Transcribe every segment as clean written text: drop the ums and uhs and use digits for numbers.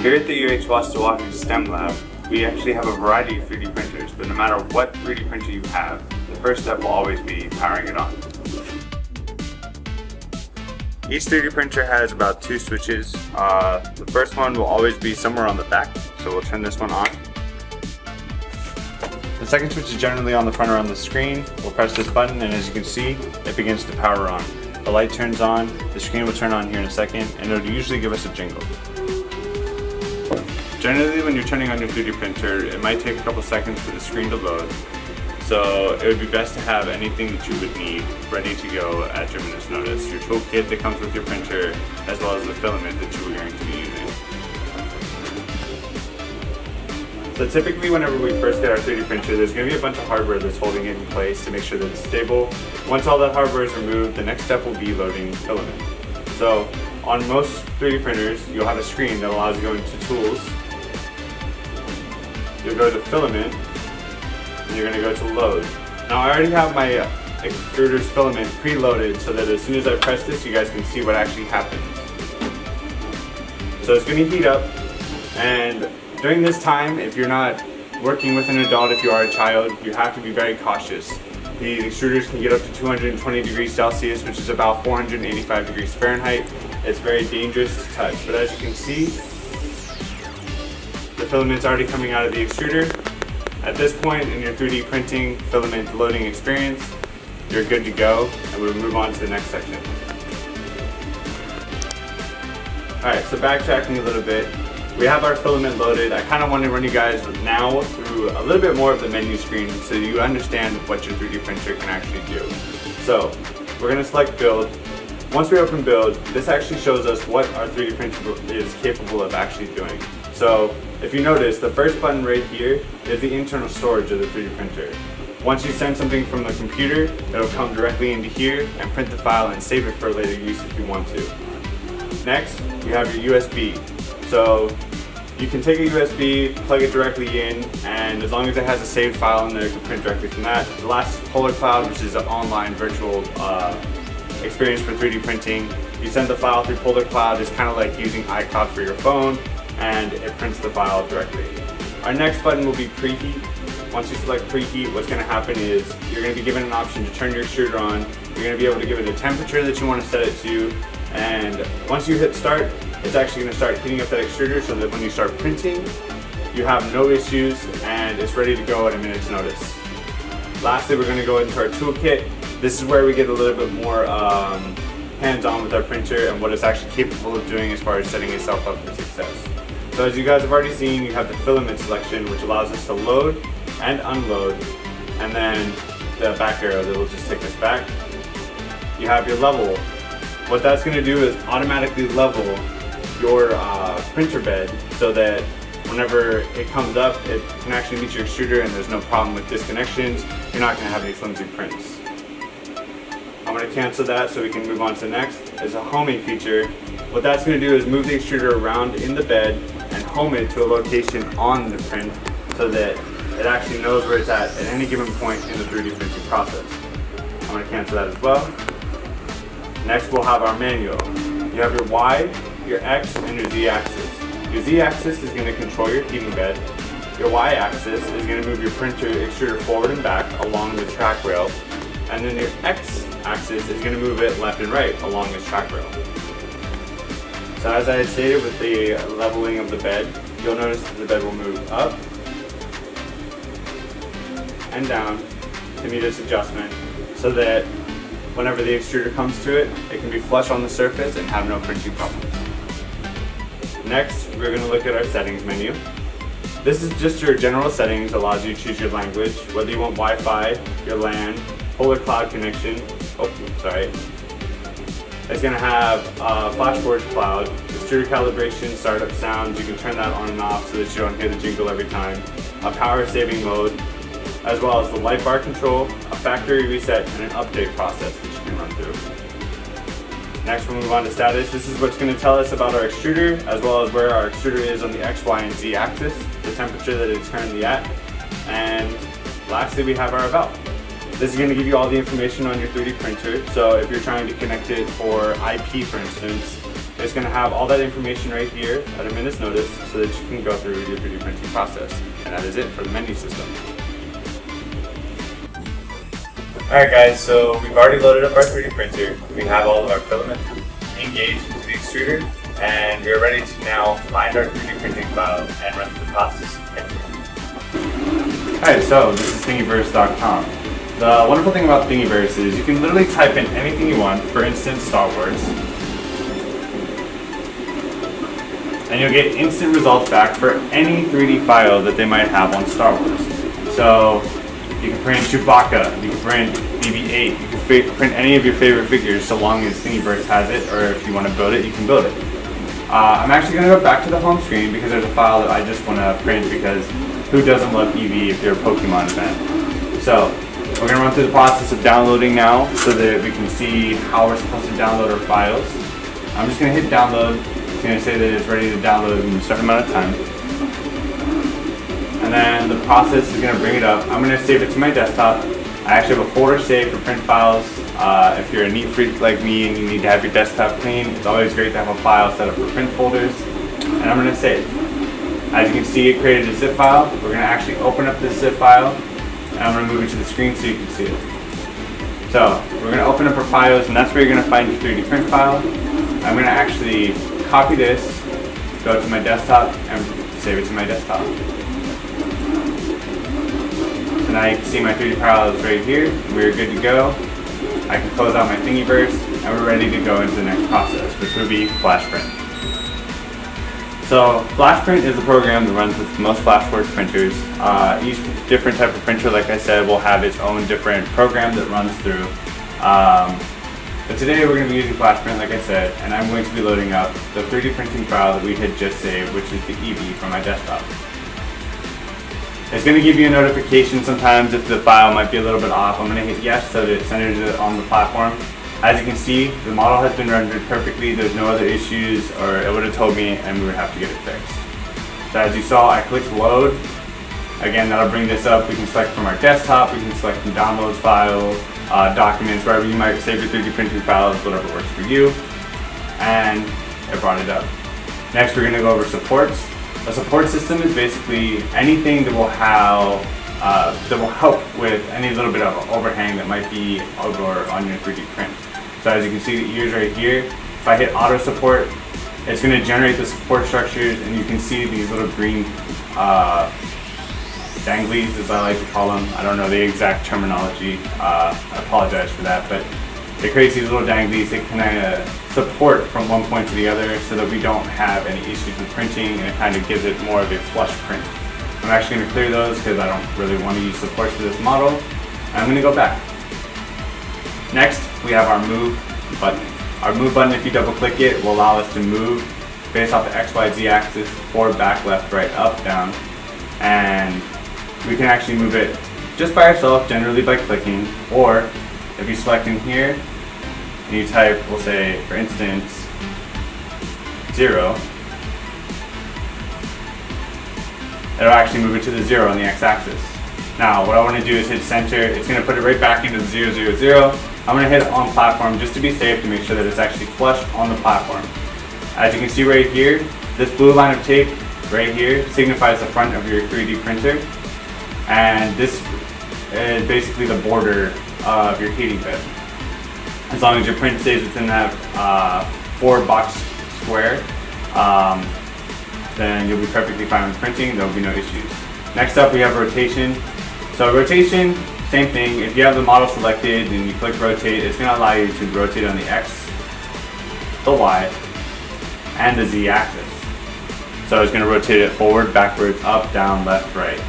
Here at the UHWO STEM Lab, we actually have a variety of 3D printers, but no matter what 3D printer you have, the first step will always be powering it on. Each 3D printer has about 2 switches. The first one will always be somewhere on the back, so we'll turn this one on. The second switch is generally on the front or on the screen. We'll press this button and as you can see, it begins to power on. The light turns on, the screen will turn on here in a second, and it'll usually give us a jingle. Generally when you're turning on your 3D printer, it might take a couple seconds for the screen to load. So it would be best to have anything that you would need ready to go at your minute's notice. Your toolkit that comes with your printer, as well as the filament that you are going to be using. So typically whenever we first get our 3D printer, there's going to be a bunch of hardware that's holding it in place to make sure that it's stable. Once all that hardware is removed, the next step will be loading filament. So on most 3D printers, you'll have a screen that allows you to go into Tools. You'll go to Filament, and you're going to go to Load. Now I already have my extruder's filament preloaded so that as soon as I press this, you guys can see what actually happens. So it's going to heat up, and during this time, if you're not working with an adult, if you are a child, you have to be very cautious. These extruders can get up to 220 degrees Celsius, which is about 485 degrees Fahrenheit. It's very dangerous to touch, but as you can see, the filament's already coming out of the extruder. At this point in your 3D printing filament loading experience, you're good to go, and we'll move on to the next section. Alright, so backtracking a little bit, we have our filament loaded. I kind of want to run you guys now through a little bit more of the menu screen so you understand what your 3D printer can actually do. So, we're going to select Build. Once we open Build, this actually shows us what our 3D printer is capable of actually doing. So, if you notice, the first button right here is the internal storage of the 3D printer. Once you send something from the computer, it'll come directly into here and print the file and save it for later use if you want to. Next, you have your USB. So you can take a USB, plug it directly in, and as long as it has a saved file in there, you can print directly from that. The last is Polar Cloud, which is an online virtual experience for 3D printing. You send the file through Polar Cloud. It's kind of like using iCloud for your phone, and it prints the file directly. Our next button will be Preheat. Once you select Preheat, what's going to happen is you're going to be given an option to turn your extruder on. You're going to be able to give it a temperature that you want to set it to, and once you hit start, it's actually going to start heating up that extruder so that when you start printing, you have no issues and it's ready to go at a minute's notice. Lastly, we're going to go into our toolkit. This is where we get a little bit more hands-on with our printer and what it's actually capable of doing as far as setting itself up for success. So as you guys have already seen, you have the filament selection, which allows us to load and unload, and then the back arrow that will just take us back. You have your level. What that's going to do is automatically level your printer bed so that whenever it comes up, it can actually meet your extruder and there's no problem with disconnections. You're not going to have any flimsy prints. I'm going to cancel that so we can move on to the next. It's a homing feature. What that's going to do is move the extruder around in the bed and home it to a location on the print so that it actually knows where it's at any given point in the 3D printing process. I'm going to cancel that as well. Next we'll have our manual. You have your Y, your X, and your Z axis. Your Z axis is going to control your heating bed. Your Y axis is going to move your printer extruder forward and back along the track rail. And then your X axis is going to move it left and right along this track rail. So as I had stated with the leveling of the bed, you'll notice that the bed will move up and down to meet this adjustment so that whenever the extruder comes to it, it can be flush on the surface and have no printing problems. Next, we're going to look at our settings menu. This is just your general settings, allows you to choose your language, whether you want Wi-Fi, your LAN, Polar Cloud connection. It's going to have flash forward cloud, extruder calibration, startup sounds. You can turn that on and off so that you don't hear the jingle every time. A power saving mode, as well as the light bar control, a factory reset, and an update process that you can run through. Next we'll move on to status. This is what's going to tell us about our extruder, as well as where our extruder is on the X, Y, and Z axis, the temperature that it's currently at, and lastly we have our about. This is going to give you all the information on your 3D printer, so if you're trying to connect it for IP for instance, it's going to have all that information right here at a minute's notice so that you can go through your 3D printing process. And that is it for the menu system. Alright guys, so we've already loaded up our 3D printer. We have all of our filament engaged into the extruder, and we're ready to now find our 3D printing file and run through the process of printing. Alright, so this is Thingyverse.com. The wonderful thing about Thingyverse is you can literally type in anything you want, for instance Star Wars, and you'll get instant results back for any 3D file that they might have on Star Wars. So you can print Chewbacca, you can print BB-8, you can print any of your favorite figures so long as Thingyverse has it, or if you want to build it, you can build it. I'm actually going to go back to the home screen because there's a file that I just want to print, because who doesn't love Eevee if you're a Pokemon fan? So we're going to run through the process of downloading now so that we can see how we're supposed to download our files. I'm just going to hit download. It's going to say that it's ready to download in a certain amount of time. And then the process is going to bring it up. I'm going to save it to my desktop. I actually have a folder saved for print files. If you're a neat freak like me and you need to have your desktop clean, it's always great to have a file set up for print folders. And I'm going to save. As you can see, it created a zip file. We're going to actually open up this zip file, and I'm going to move it to the screen so you can see it. So we're going to open up our files, and that's where you're going to find your 3D print file. I'm going to actually copy this, go to my desktop, and save it to my desktop. So now you can see my 3D file is right here. We're good to go. I can close out my Thingyverse, and we're ready to go into the next process, which would be Flash Print. So Flash Print is a program that runs with most Flashworks printers. Each different type of printer, like I said, will have its own different program that runs through. But today we're going to be using Flash Print, like I said, and I'm going to be loading up the 3D printing file that we had just saved, which is the Eevee from my desktop. It's going to give you a notification sometimes if the file might be a little bit off. I'm going to hit yes so that it centers it on the platform. As you can see, the model has been rendered perfectly. There's no other issues, or it would have told me and we would have to get it fixed. So as you saw, I clicked load. Again, that'll bring this up. We can select from our desktop, we can select from downloads files, documents, wherever you might save your 3D printing files, whatever works for you. And it brought it up. Next, we're going to go over supports. A support system is basically anything that will help with any little bit of overhang that might be over on your 3D print. So as you can see, the ears right here, if I hit auto support, it's going to generate the support structures, and you can see these little green danglies, as I like to call them. I don't know the exact terminology. I apologize for that, but it creates these little danglies that kind of support from one point to the other so that we don't have any issues with printing, and it kind of gives it more of a flush print. I'm actually going to clear those because I don't really want to use supports for this model. And I'm going to go back. Next, we have our move button. Our move button, if you double click it, will allow us to move based off the X, Y, Z axis, forward, back, left, right, up, down. And we can actually move it just by ourselves, generally by clicking, or if you select in here and you type, we'll say, for instance, 0, it'll actually move it to the 0 on the x-axis. Now, what I want to do is hit center. It's going to put it right back into the 0, 0, 0. I'm going to hit it on platform just to be safe, to make sure that it's actually flush on the platform. As you can see right here, this blue line of tape right here signifies the front of your 3D printer. And this is basically the border of your heating bed. As long as your print stays within that 4-box square, then you'll be perfectly fine with printing. There will be no issues. Next up, we have rotation. So rotation, same thing. If you have the model selected and you click rotate, it's going to allow you to rotate on the X, the Y, and the Z axis. So it's going to rotate it forward, backwards, up, down, left, right.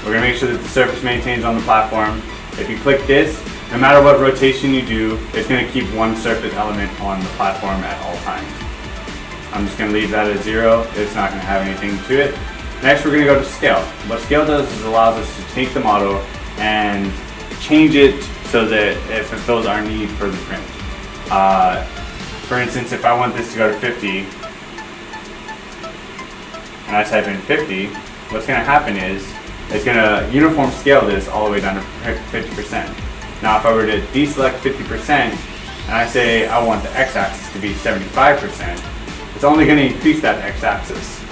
We're going to make sure that the surface maintains on the platform. If you click this, no matter what rotation you do, it's going to keep one surface element on the platform at all times. I'm just going to leave that at 0. It's not going to have anything to it. Next, we're going to go to scale. What scale does is it allows us to take the model and change it so that it fulfills our need for the print. For instance, if I want this to go to 50, and I type in 50, what's going to happen is it's going to uniform scale this all the way down to 50%. Now, if I were to deselect 50%, and I say I want the x-axis to be 75%, it's only going to increase that x-axis.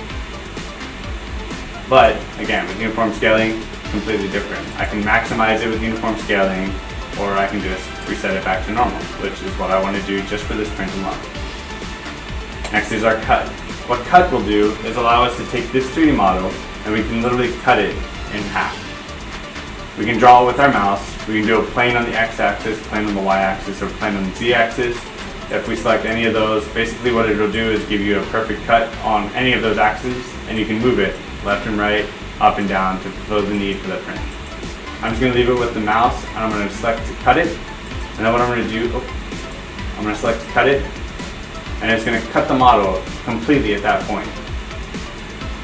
But again, with uniform scaling, completely different. I can maximize it with uniform scaling, or I can just reset it back to normal, which is what I want to do just for this print alone. Next is our cut. What cut will do is allow us to take this 3D model and we can literally cut it in half. We can draw it with our mouse. We can do a plane on the x-axis, plane on the y-axis, or plane on the z-axis. If we select any of those, basically what it'll do is give you a perfect cut on any of those axes, and you can move it left and right, up and down to fulfill the need for that print. I'm just going to leave it with the mouse, and I'm going to select to cut it. And then what I'm going to do, I'm going to select to cut it, and it's going to cut the model completely at that point.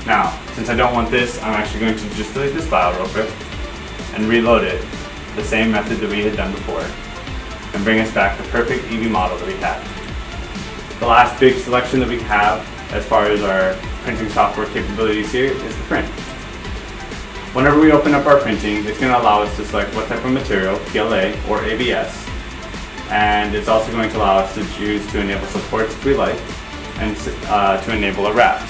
Now, since I don't want this, I'm actually going to just delete this file real quick and reload it the same method that we had done before and bring us back the perfect EV model that we had. The last big selection that we have as far as our printing software capabilities here is the print. Whenever we open up our printing, it's going to allow us to select what type of material, PLA or ABS, and it's also going to allow us to choose to enable supports if we like, and to enable a raft.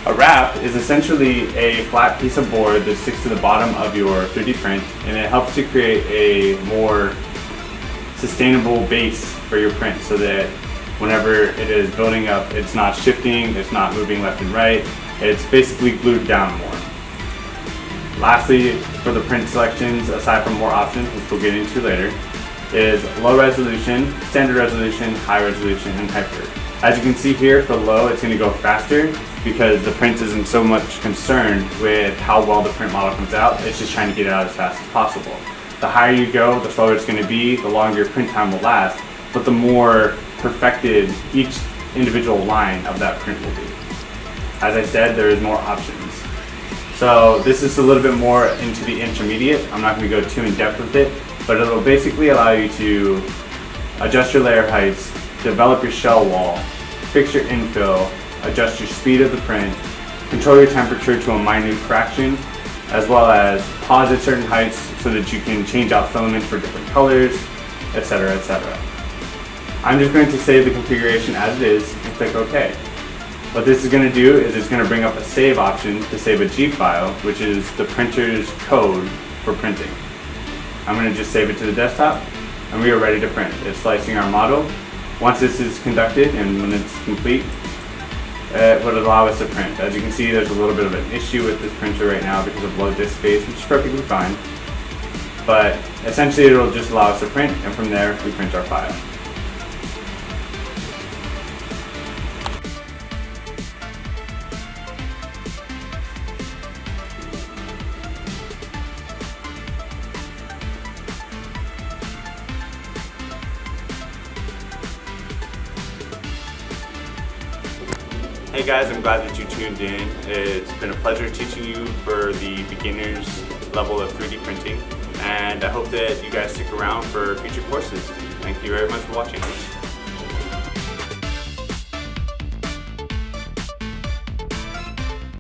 A raft is essentially a flat piece of board that sticks to the bottom of your 3D print, and it helps to create a more sustainable base for your print so that whenever it is building up, it's not shifting, it's not moving left and right, it's basically glued down more. Lastly, for the print selections, aside from more options, which we'll get into later, is low resolution, standard resolution, high resolution, and hyper. As you can see here, for low, it's going to go faster because the print isn't so much concerned with how well the print model comes out, it's just trying to get it out as fast as possible. The higher you go, the slower it's going to be, the longer your print time will last, but the more perfected each individual line of that print will be. As I said, there is more options. So this is a little bit more into the intermediate. I'm not going to go too in depth with it, but it'll basically allow you to adjust your layer heights, develop your shell wall, fix your infill, adjust your speed of the print, control your temperature to a minute fraction, as well as pause at certain heights so that you can change out filament for different colors, etc., etc. I'm just going to save the configuration as it is and click OK. What this is going to do is it's going to bring up a save option to save a G file, which is the printer's code for printing. I'm going to just save it to the desktop, and we are ready to print. It's slicing our model. Once this is conducted and when it's complete, it would allow us to print. As you can see, there's a little bit of an issue with this printer right now because of low disk space, which is perfectly fine. But essentially, it'll just allow us to print, and from there, we print our file. Hey guys, I'm glad that you tuned in. It's been a pleasure teaching you for the beginner's level of 3D printing, and I hope that you guys stick around for future courses. Thank you very much for watching.